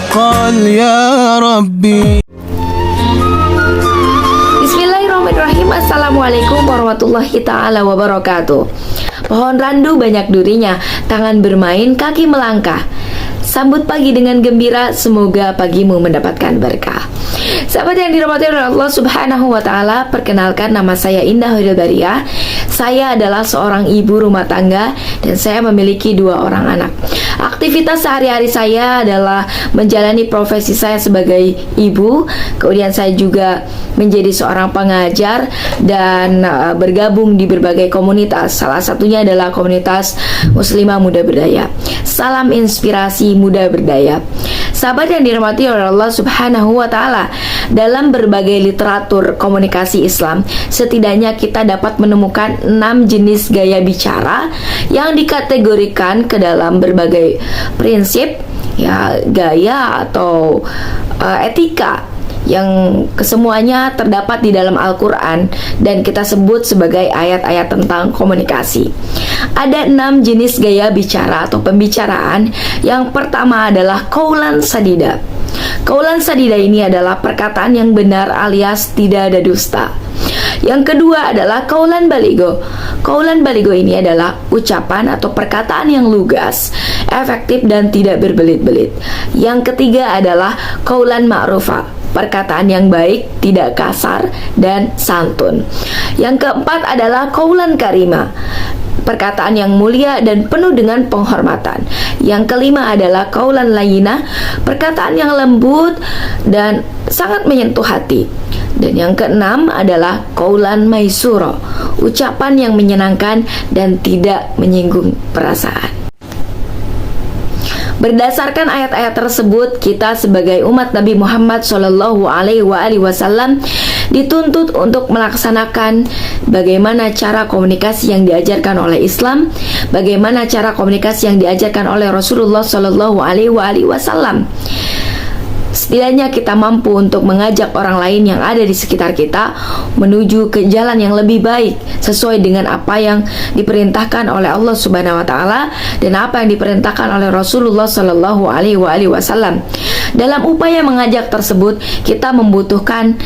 قال يا ربي. Bismillahirrahmanirrahim. Assalamualaikum warahmatullahi ta'ala wabarakatuh. Pohon randu banyak durinya, tangan bermain, kaki melangkah. Sambut pagi dengan gembira, semoga pagimu mendapatkan berkah. Sahabat yang dirahmati oleh Allah Subhanahu wa Ta'ala, perkenalkan, nama saya Indah Khairil Bariyah. Saya adalah seorang ibu rumah tangga dan saya memiliki 2 orang anak. Aktivitas sehari-hari saya adalah menjalani profesi saya sebagai ibu. Kemudian saya juga menjadi seorang pengajar dan bergabung di berbagai komunitas. Salah satunya adalah komunitas Muslimah Muda Berdaya. Salam inspirasi muda berdaya. Sahabat yang dirahmati oleh Allah Subhanahu wa Ta'ala, dalam berbagai literatur komunikasi Islam, setidaknya kita dapat menemukan 6 jenis gaya bicara yang dikategorikan ke dalam berbagai prinsip, ya, gaya atau etika yang kesemuanya terdapat di dalam Al-Quran dan kita sebut sebagai ayat-ayat tentang komunikasi. Ada 6 jenis gaya bicara atau pembicaraan. Yang pertama adalah qaulan sadida. Qaulan sadida ini adalah perkataan yang benar alias tidak ada dusta. Yang kedua adalah qaulan baligo. Qaulan baligo ini adalah ucapan atau perkataan yang lugas, efektif dan tidak berbelit-belit. Yang ketiga adalah qaulan ma'rufa, perkataan yang baik, tidak kasar dan santun. Yang keempat adalah qaulan karima, perkataan yang mulia dan penuh dengan penghormatan. Yang kelima adalah qaulan layyina, perkataan yang lembut dan sangat menyentuh hati. Dan yang keenam adalah qaulan maisura, ucapan yang menyenangkan dan tidak menyinggung perasaan. Berdasarkan ayat-ayat tersebut, kita sebagai umat Nabi Muhammad SAW dituntut untuk melaksanakan bagaimana cara komunikasi yang diajarkan oleh Islam, bagaimana cara komunikasi yang diajarkan oleh Rasulullah SAW. Setidaknya kita mampu untuk mengajak orang lain yang ada di sekitar kita menuju ke jalan yang lebih baik sesuai dengan apa yang diperintahkan oleh Allah Subhanahu wa Ta'ala dan apa yang diperintahkan oleh Rasulullah Sallallahu Alaihi Wasallam. Dalam upaya mengajak tersebut, kita membutuhkan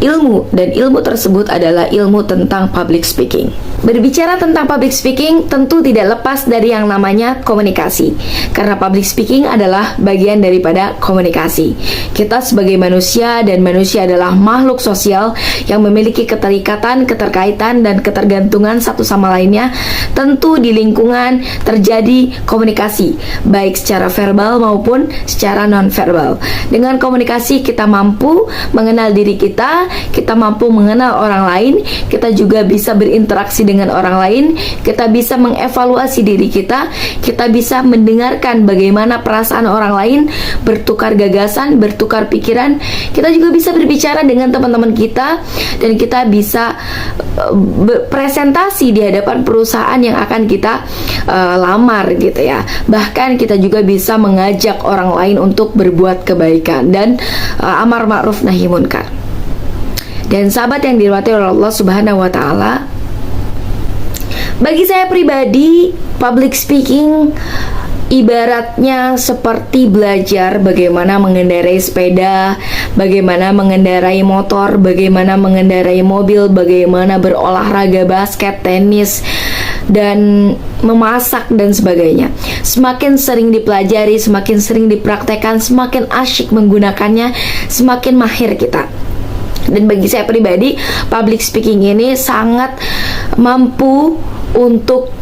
ilmu, dan ilmu tersebut adalah ilmu tentang public speaking. Berbicara tentang public speaking tentu tidak lepas dari yang namanya komunikasi, karena public speaking adalah bagian daripada komunikasi. Kita sebagai manusia, dan manusia adalah makhluk sosial yang memiliki keterikatan, keterkaitan, dan ketergantungan satu sama lainnya. Tentu di lingkungan terjadi komunikasi, baik secara verbal maupun secara non-verbal. Dengan komunikasi kita mampu mengenal diri kita mampu mengenal orang lain, kita juga bisa berinteraksi dengan orang lain, kita bisa mengevaluasi diri kita bisa mendengarkan bagaimana perasaan orang lain, bertukar gagasan, bertukar pikiran, kita juga bisa berbicara dengan teman-teman kita, dan kita bisa presentasi di hadapan perusahaan yang akan kita lamar gitu ya. Bahkan kita juga bisa mengajak orang lain untuk berbuat kebaikan dan amar ma'ruf nahi munkar. Dan sahabat yang dirahmati oleh Allah Subhanahu wa Ta'ala, bagi saya pribadi, public speaking ibaratnya seperti belajar bagaimana mengendarai sepeda, bagaimana mengendarai motor, bagaimana mengendarai mobil, bagaimana berolahraga basket, tenis, dan memasak dan sebagainya. Semakin sering dipelajari, semakin sering dipraktekkan, semakin asyik menggunakannya, semakin mahir kita. Dan bagi saya pribadi, public speaking ini sangat mampu untuk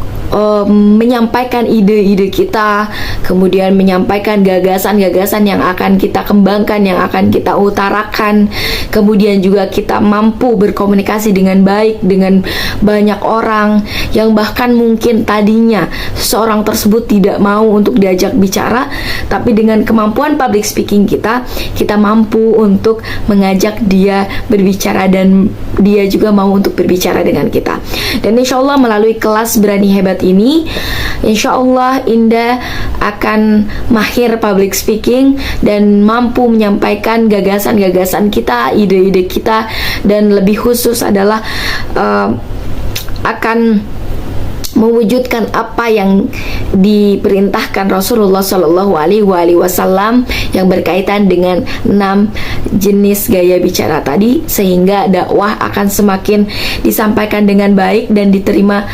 menyampaikan ide-ide kita, kemudian menyampaikan gagasan-gagasan yang akan kita kembangkan, yang akan kita utarakan, kemudian juga kita mampu berkomunikasi dengan baik dengan banyak orang yang bahkan mungkin tadinya seorang tersebut tidak mau untuk diajak bicara, tapi dengan kemampuan public speaking kita mampu untuk mengajak dia berbicara dan dia juga mau untuk berbicara dengan kita. Dan insya Allah melalui kelas Berani Hebat ini, insya Allah Indah akan mahir public speaking dan mampu menyampaikan gagasan-gagasan kita, ide-ide kita, dan lebih khusus adalah akan mewujudkan apa yang diperintahkan Rasulullah Shallallahu Alaihi Wasallam yang berkaitan dengan 6 jenis gaya bicara tadi, sehingga dakwah akan semakin disampaikan dengan baik dan diterima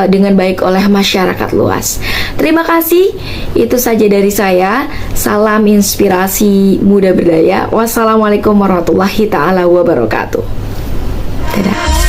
dengan baik oleh masyarakat luas. Terima kasih, itu saja dari saya. Salam inspirasi muda berdaya. Wassalamualaikum warahmatullahi taala wabarakatuh. Dadah.